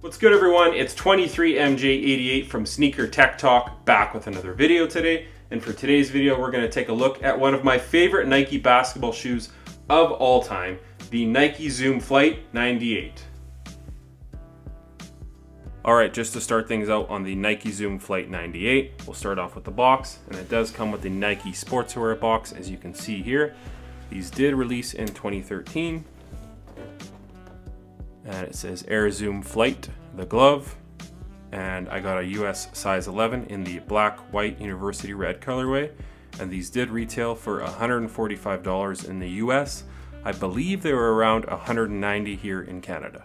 What's good, everyone? It's 23MJ88 from Sneaker Tech Talk, back with another video today. And for today's video, we're going to take a look at one of my favorite Nike basketball shoes of all time, the Nike Zoom Flight 98. Alright, just to start things out on the Nike Zoom Flight 98, we'll start off with the box, and it does come with the Nike sportswear box, as you can see here. These did release in 2013. And it says Air Zoom Flight, the glove. And I got a US size 11 in the black, white, university red colorway. And these did retail for $145 in the US. I believe they were around $190 here in Canada.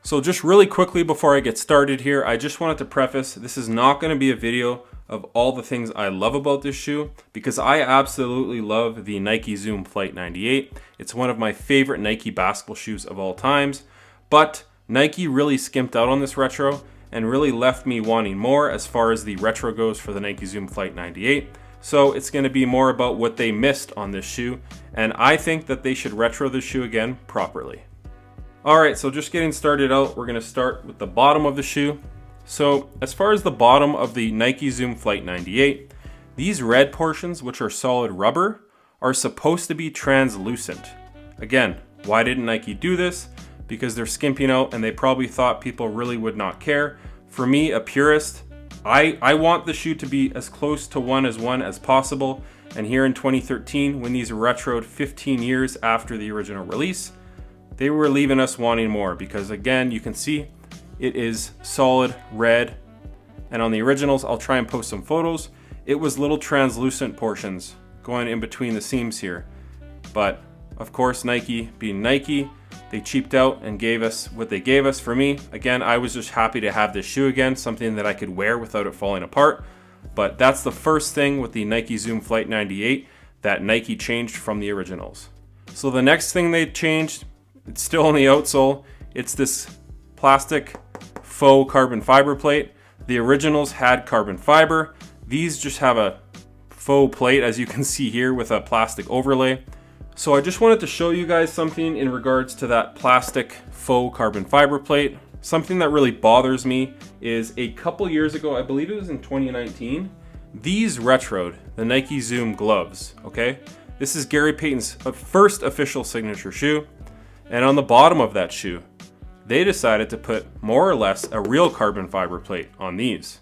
So just really quickly before I get started here, I just wanted to preface, this is not going to be a video of all the things I love about this shoe, because I absolutely love the Nike Zoom Flight 98. It's one of my favorite Nike basketball shoes of all times, but Nike really skimped out on this retro and really left me wanting more as far as the retro goes for the Nike Zoom Flight 98. So it's going to be more about what they missed on this shoe, and I think that they should retro this shoe again properly. Alright, so just getting started out, we're going to start with the bottom of the shoe. So as far as the bottom of the Nike Zoom Flight 98, these red portions, which are solid rubber, are supposed to be translucent. Again, why didn't Nike do this? Because they're skimping out and they probably thought people really would not care. For me, a purist, I want the shoe to be as close to one as possible. And here in 2013, when these were retroed 15 years after the original release, they were leaving us wanting more, because again, you can see it is solid red, and on the originals, I'll try and post some photos. It was little translucent portions going in between the seams here. But of course, Nike being Nike, they cheaped out and gave us what they gave us. For me, again, I was just happy to have this shoe again, something that I could wear without it falling apart. But that's the first thing with the Nike Zoom Flight 98 that Nike changed from the originals. So the next thing they changed, it's still on the outsole, it's this plastic faux carbon fiber plate. The originals had carbon fiber. These just have a faux plate, as you can see here, with a plastic overlay. So I just wanted to show you guys something in regards to that plastic faux carbon fiber plate. Something that really bothers me is a couple years ago, I believe it was in 2019, these retroed the Nike Zoom gloves, okay? This is Gary Payton's first official signature shoe. And on the bottom of that shoe, they decided to put more or less a real carbon fiber plate on these.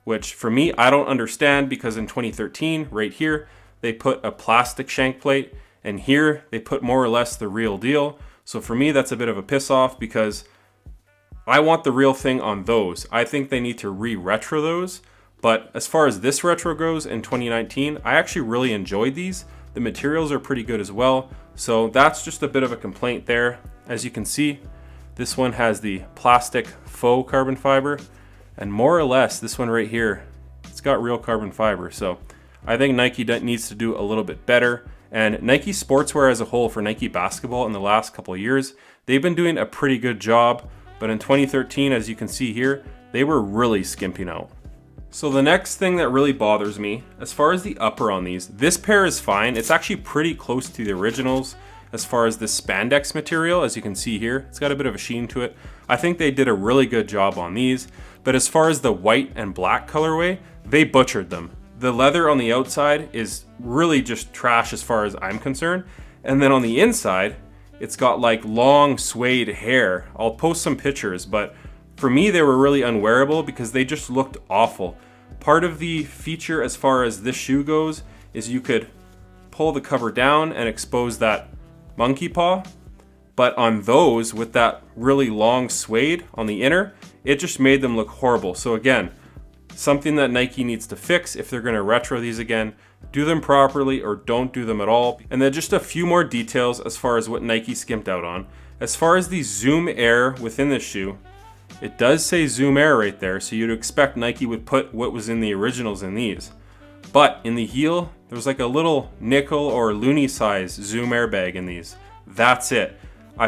Which for me, I don't understand, because in 2013, right here, they put a plastic shank plate, and here they put more or less the real deal. So for me, that's a bit of a piss off, because I want the real thing on those. I think they need to re-retro those. But as far as this retro goes in 2019, I actually really enjoyed these. The materials are pretty good as well. So that's just a bit of a complaint there. As you can see, this one has the plastic faux carbon fiber, and more or less this one right here, it's got real carbon fiber. So I think Nike needs to do a little bit better. And Nike sportswear as a whole for Nike basketball in the last couple of years, they've been doing a pretty good job. But in 2013, as you can see here, they were really skimping out. So the next thing that really bothers me, as far as the upper on these, this pair is fine. It's actually pretty close to the originals as far as the spandex material, as you can see here. It's got a bit of a sheen to it. I think they did a really good job on these. But as far as the white and black colorway, they butchered them. The leather on the outside is really just trash as far as I'm concerned. And then on the inside, it's got like long suede hair. I'll post some pictures, but for me, they were really unwearable because they just looked awful. Part of the feature as far as this shoe goes is you could pull the cover down and expose that monkey paw. But on those, with that really long suede on the inner, it just made them look horrible. So again, something that Nike needs to fix if they're going to retro these again. Do them properly or don't do them at all. And then just a few more details as far as what Nike skimped out on. As far as the Zoom Air within this shoe, it does say Zoom Air right there, so you'd expect Nike would put what was in the originals in these. But in the heel, there was like a little nickel or loonie size Zoom Air bag in these. That's it.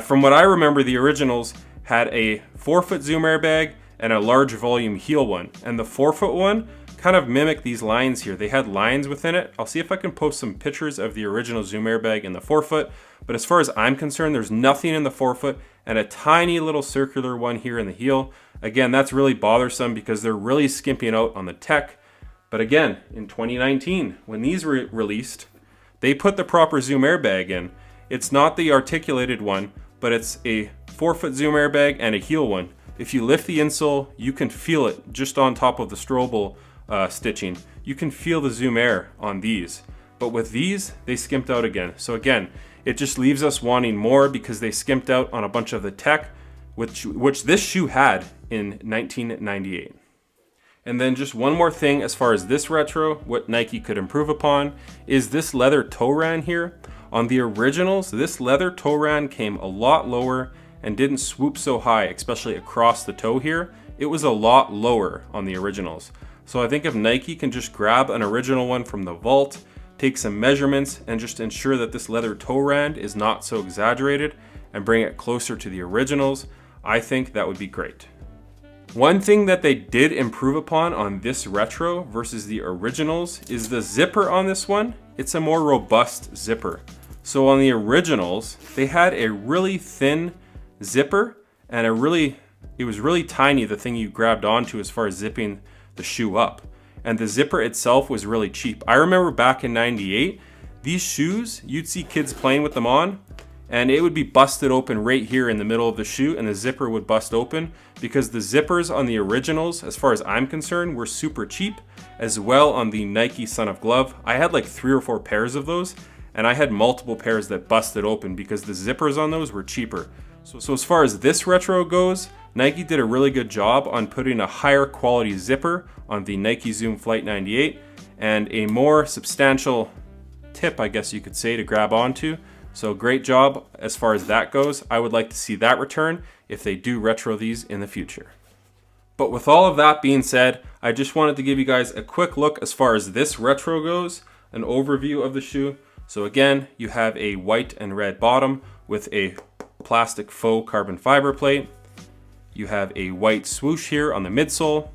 From what I remember, the originals had a 4-foot Zoom Air bag and a large volume heel one. And the 4-foot one kind of mimic these lines here. They had lines within it. I'll see if I can post some pictures of the original Zoom airbag in the forefoot, but as far as I'm concerned, there's nothing in the forefoot and a tiny little circular one here in the heel. Again, that's really bothersome because they're really skimping out on the tech. But again, in 2019, when these were released, they put the proper Zoom airbag in. It's not the articulated one, but it's a forefoot Zoom airbag and a heel one. If you lift the insole, you can feel it just on top of the strobel stitching. You can feel the Zoom Air on these. But with these, they skimped out again. So again, it just leaves us wanting more because they skimped out on a bunch of the tech, which this shoe had in 1998. And then just one more thing as far as this retro, what Nike could improve upon is this leather toe ran here. On the originals, this leather toe ran came a lot lower and didn't swoop so high, especially across the toe here. It was a lot lower on the originals. So I think if Nike can just grab an original one from the vault, take some measurements, and just ensure that this leather toe rand is not so exaggerated and bring it closer to the originals, I think that would be great. One thing that they did improve upon on this retro versus the originals is the zipper on this one. It's a more robust zipper. So on the originals, they had a really thin zipper and it was really tiny, the thing you grabbed onto as far as zipping the shoe up. And the zipper itself was really cheap. I remember back in 98, these shoes, you'd see kids playing with them on, and it would be busted open right here in the middle of the shoe, and the zipper would bust open because the zippers on the originals, as far as I'm concerned, were super cheap. As well on the Nike Son of Glove, I had like 3 or 4 pairs of those, and I had multiple pairs that busted open because the zippers on those were cheaper. So as far as this retro goes, Nike did a really good job on putting a higher quality zipper on the Nike Zoom Flight 98 and a more substantial tip, I guess you could say, to grab onto. So great job as far as that goes. I would like to see that return if they do retro these in the future. But with all of that being said, I just wanted to give you guys a quick look as far as this retro goes, an overview of the shoe. So again, you have a white and red bottom with a plastic faux carbon fiber plate. You have a white swoosh here on the midsole,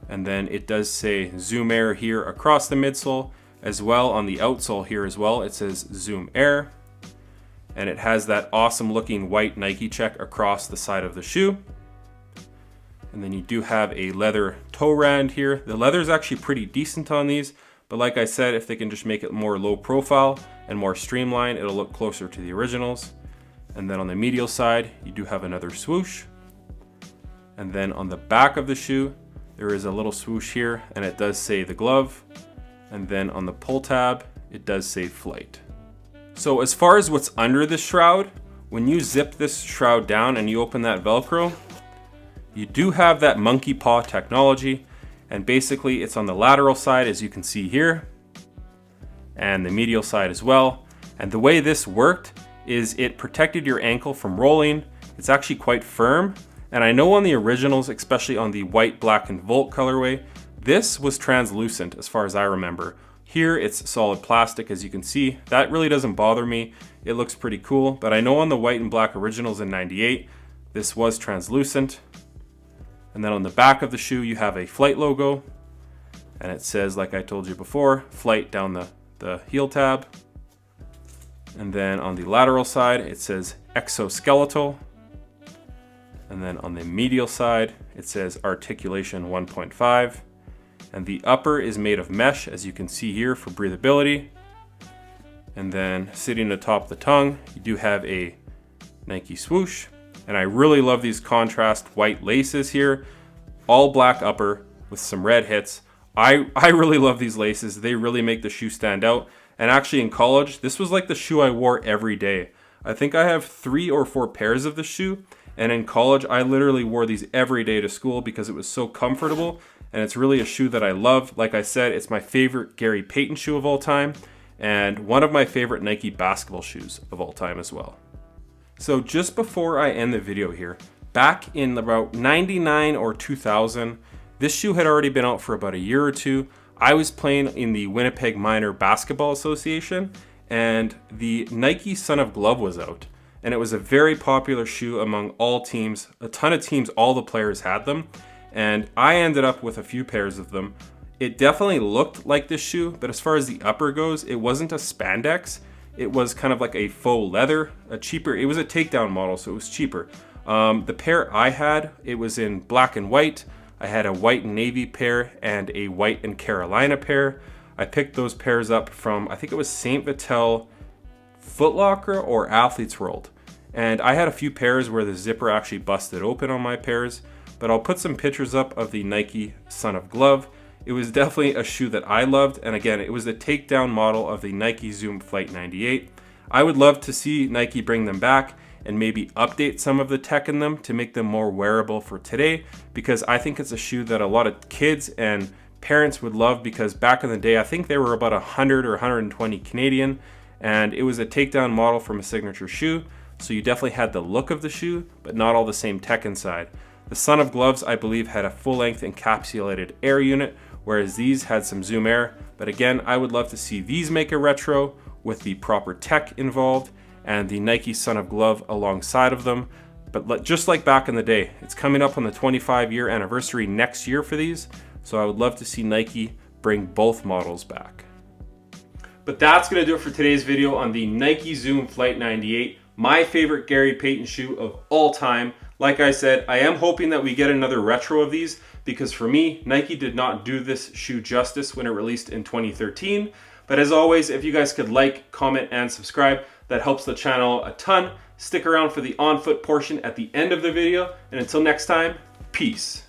and then it does say Zoom Air here across the midsole, as well on the outsole here as well. It says Zoom Air, and it has that awesome looking white Nike check across the side of the shoe. And then you do have a leather toe rand here. The leather is actually pretty decent on these, but like I said, if they can just make it more low profile and more streamlined, it'll look closer to the originals. And then on the medial side, you do have another swoosh. And then on the back of the shoe, there is a little swoosh here, and it does say the glove. And then on the pull tab, it does say Flight. So as far as what's under this shroud, when you zip this shroud down and you open that Velcro, you do have that monkey paw technology. And basically it's on the lateral side, as you can see here, and the medial side as well. And the way this worked is it protected your ankle from rolling. It's actually quite firm. And I know on the originals, especially on the white, black, and Volt colorway, this was translucent as far as I remember. Here it's solid plastic, as you can see. That really doesn't bother me. It looks pretty cool, but I know on the white and black originals in 98, this was translucent. And then on the back of the shoe, you have a Flight logo, and it says, like I told you before, Flight down the heel tab. And then on the lateral side, it says exoskeletal. And then on the medial side, it says articulation 1.5. And the upper is made of mesh, as you can see here, for breathability. And then sitting atop the tongue, you do have a Nike swoosh. And I really love these contrast white laces here. All black upper with some red hits. I really love these laces. They really make the shoe stand out. And actually in college, this was like the shoe I wore every day. I think I have 3 or 4 pairs of this shoe. And in college, I literally wore these every day to school because it was so comfortable. And it's really a shoe that I love. Like I said, it's my favorite Gary Payton shoe of all time. And one of my favorite Nike basketball shoes of all time as well. So just before I end the video here, back in about 99 or 2000, this shoe had already been out for about a year or two. I was playing in the Winnipeg Minor Basketball Association, and the Nike Son of Glove was out. And it was a very popular shoe among all teams. A ton of teams, all the players had them. And I ended up with a few pairs of them. It definitely looked like this shoe, but as far as the upper goes, it wasn't a spandex. It was kind of like a faux leather, it was a takedown model, so it was cheaper. The pair I had, it was in black and white. I had a white and navy pair and a white and Carolina pair. I picked those pairs up from, I think it was St. Vital, Foot Locker, or Athlete's World. And I had a few pairs where the zipper actually busted open on my pairs, but I'll put some pictures up of the Nike Son of Glove. It was definitely a shoe that I loved, and again, it was the takedown model of the Nike Zoom Flight 98. I would love to see Nike bring them back and maybe update some of the tech in them to make them more wearable for today, because I think it's a shoe that a lot of kids and parents would love, because back in the day, I think they were about 100 or 120 Canadian, and it was a takedown model from a signature shoe, so you definitely had the look of the shoe, but not all the same tech inside. The Son of Gloves, I believe, had a full-length encapsulated air unit, whereas these had some Zoom Air. But again, I would love to see these make a retro with the proper tech involved and the Nike Son of Glove alongside of them. But just like back in the day, it's coming up on the 25-year anniversary next year for these, so I would love to see Nike bring both models back. But that's going to do it for today's video on the Nike Zoom Flight 98, my favorite Gary Payton shoe of all time. Like I said, I am hoping that we get another retro of these, because for me, Nike did not do this shoe justice when it released in 2013. But as always, if you guys could like, comment, and subscribe, that helps the channel a ton. Stick around for the on-foot portion at the end of the video. And until next time, peace.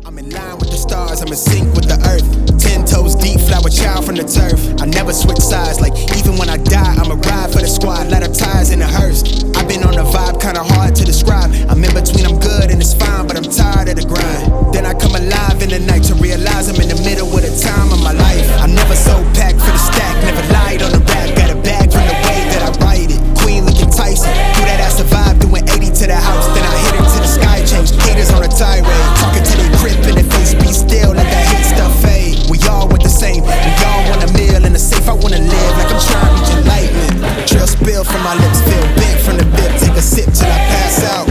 I'm in line with the stars, I'm in sync with the earth. 10 toes deep, flower child from the turf. I never switch sides, like even when I die, I'ma ride for the squad, let up ties in a hearse. I've been on a vibe, kinda hard to describe. I'm in between, I'm good and it's fine, but I'm tired of the grind. Then I come alive in the night to realize I'm in the middle of the time of my life. I never so packed for the stack, never lied on the rap. Got a bag from the way that I write it. Queen looking Tyson, through that I survived, doing 80 to the house. Then I hit her to the sky, changed haters on a tirade. Talking to their grip in the face, be still, let that hate stuff fade. We all want the same, we all want a meal in the safe. I wanna live like I'm trying to reach enlightenment. Trail spill from my lips, feel bent from the bib. Take a sip till I pass out.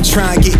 Try and get